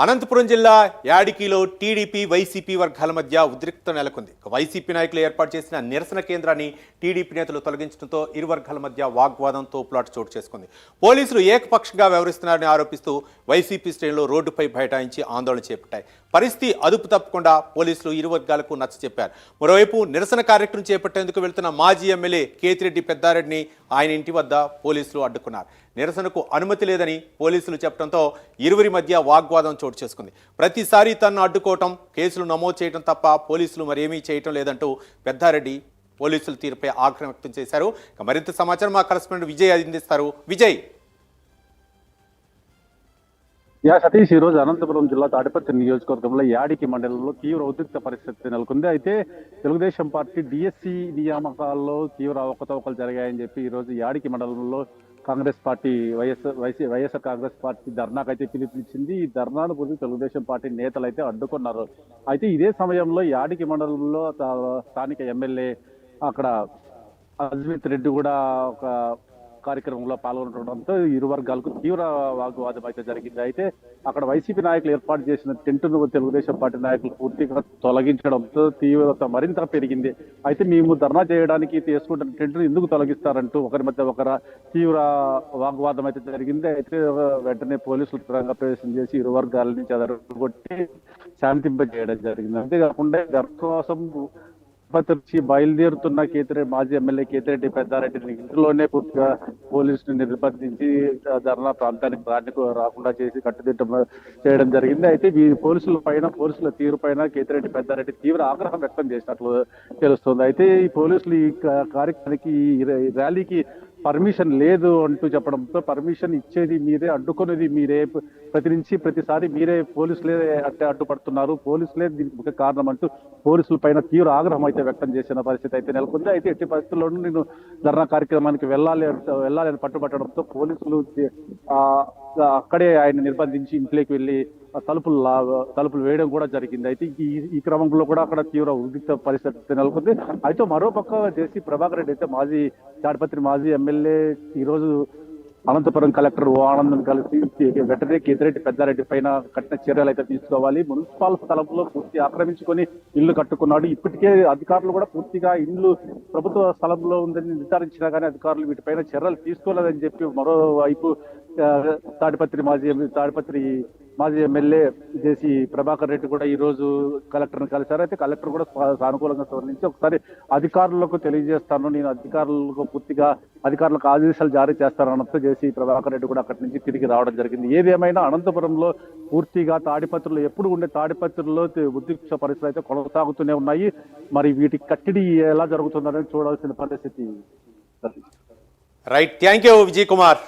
అనంతపురం జిల్లా యాడికిలో TDP YCP వర్గాల మధ్య ఉద్రిక్తత నెలకొంది. వైసీపీ నాయకులు ఏర్పాటు చేసిన నిరసన కేంద్రాన్ని టీడీపీ నేతలు తొలగించడంతో ఇరు వర్గాల మధ్య వాగ్వాదం తోపులాట చోటు చేసుకుంది. పోలీసులు ఏకపక్షంగా వ్యవహరిస్తున్నారని ఆరోపిస్తూ వైసీపీ శ్రేణులు రోడ్డుపై బైఠాయించి ఆందోళన చేపట్టాయి. పరిస్థితి అదుపు తప్పకుండా పోలీసులు ఇరు వర్గాలకు నచ్చచెప్పారు. మరోవైపు నిరసన కార్యక్రమం చేపట్టేందుకు వెళ్తున్న మాజీ ఎమ్మెల్యే కేతిరెడ్డి పెద్దారెడ్డిని ఆయన ఇంటి వద్ద పోలీసులు అడ్డుకున్నారు. నిరసనకు అనుమతి లేదని పోలీసులు చెప్పడంతో ఇరువురి మధ్య వాగ్వాదం చోటు చేసుకుంది. ప్రతిసారి తనను అడ్డుకోవటం, కేసులు నమోదు చేయడం తప్ప పోలీసులు మరేమీ చేయటం లేదంటూ పెద్దారెడ్డి పోలీసుల తీరుపై ఆగ్రహం వ్యక్తం చేశారు. మరింత సమాచారం మా కరెస్పాండెంట్ విజయ్ అందిస్తారు. విజయ్. సతీష్, ఈ రోజు అనంతపురం జిల్లా తాడిపత్రి నియోజకవర్గంలో యాడికి మండలంలో తీవ్ర ఉద్రిక్త పరిస్థితి నెలకొంది. అయితే తెలుగుదేశం పార్టీ డిఎస్సి నియామకాల్లో తీవ్ర అవకతవకలు జరిగాయని చెప్పి ఈ రోజు యాడికి మండలంలో కాంగ్రెస్ పార్టీ వైఎస్ఆర్ కాంగ్రెస్ పార్టీ ధర్నాకైతే పిలుపునిచ్చింది. ఈ ధర్నాను గురించి తెలుగుదేశం పార్టీ నేతలు అయితే అడ్డుకున్నారు. అయితే ఇదే సమయంలో యాడికి మండలంలో స్థానిక ఎమ్మెల్యే అక్కడ అజ్మిత్ రెడ్డి కూడా ఒక కార్యక్రమంలో పాల్గొనడంతో ఇరు వర్గాలకు తీవ్ర వాగ్వాదం అయితే జరిగింది. అయితే అక్కడ వైసీపీ నాయకులు ఏర్పాటు చేసిన టెంటును తెలుగుదేశం పార్టీ నాయకులు పూర్తిగా తొలగించడంతో తీవ్రత మరింత పెరిగింది. అయితే మేము ధర్నా చేయడానికి తీసుకుంటున్న టెంటును ఎందుకు తొలగిస్తారంటూ ఒకరి మధ్య ఒకరు తీవ్ర వాగ్వాదం అయితే జరిగింది. అయితే వెంటనే పోలీసులు రంగ ప్రవేశం చేసి ఇరు వర్గాలని చెదరగొట్టి శాంతింపజేయడం జరిగింది. అంతేకాకుండా ధర్మ కోసం బయలుదేరుతున్న మాజీ ఎమ్మెల్యే కేతిరెడ్డి పెద్దారెడ్డిని ఇంట్లోనే పూర్తిగా పోలీసులు నిర్బంధించి ధర్నా ప్రాంతానికి రాకుండా చేసి కట్టుదిట్టం చేయడం జరిగింది. అయితే ఈ పోలీసుల తీరు పైన కేతిరెడ్డి పెద్దారెడ్డి తీవ్ర ఆగ్రహం వ్యక్తం చేసినట్లు తెలుస్తుంది. అయితే ఈ పోలీసులు ఈ కార్యక్రమానికి ఈ ర్యాలీకి పర్మిషన్ లేదు అంటూ చెప్పడంతో పర్మిషన్ ఇచ్చేది మీరే, అడ్డుకునేది మీరే, ప్రతిసారి మీరే పోలీసులే అడ్డుపడుతున్నారు, పోలీసులే దీనికి ముఖ్య కారణం అంటూ పోలీసుల పైన తీవ్ర ఆగ్రహం అయితే వ్యక్తం చేసిన పరిస్థితి అయితే నెలకొంది. అయితే ఎట్టి పరిస్థితుల్లోనూ నేను ధర్నా కార్యక్రమానికి వెళ్ళాలి అని పట్టుబట్టడంతో పోలీసులు అక్కడే ఆయన నిర్బంధించి ఇంట్లోకి వెళ్ళి తలుపులు వేయడం కూడా జరిగింది. అయితే ఈ క్రమంలో కూడా అక్కడ తీవ్ర ఉద్రిక్త పరిస్థితి నెలకొంది. అయితే మరోపక్క జేసీ ప్రభాకర్ రెడ్డి అయితే తాడిపత్రి మాజీ ఎమ్మెల్యే ఈ రోజు అనంతపురం కలెక్టర్ ఓ ఆనందం కలిసి వెంటనే కేతిరెడ్డి పెద్దారెడ్డి పైన కఠిన చర్యలు అయితే తీసుకోవాలి, మున్సిపల్ స్థలంలో పూర్తి ఆక్రమించుకొని ఇల్లు కట్టుకున్నాడు, ఇప్పటికే అధికారులు కూడా పూర్తిగా ఇల్లు ప్రభుత్వ స్థలంలో ఉందని నిర్ధారించినా కానీ అధికారులు వీటిపైన చర్యలు తీసుకోలేదని చెప్పి మరోవైపు తాడిపత్రి మాజీ ఎమ్మెల్యే జేసీ ప్రభాకర్ రెడ్డి కూడా ఈ రోజు కలెక్టర్ని కలిశారు. అయితే కలెక్టర్ కూడా సానుకూలంగా స్పందించి ఒకసారి అధికారులకు తెలియజేస్తాను, నేను అధికారులకు ఆదేశాలు జారీ చేస్తానన్నట్టు జేసీ ప్రభాకర్ రెడ్డి కూడా అక్కడి నుంచి తిరిగి రావడం జరిగింది. ఏదేమైనా అనంతపురంలో పూర్తిగా తాడిపత్రులు ఎప్పుడు ఉండే తాడిపత్రుల్లో ఉద్రిక్త పరిస్థితులు అయితే కొనసాగుతూనే ఉన్నాయి. మరి వీటికి కట్టడి ఎలా జరుగుతుందని చూడాల్సిన పరిస్థితి. Right, thank you Vijay Kumar.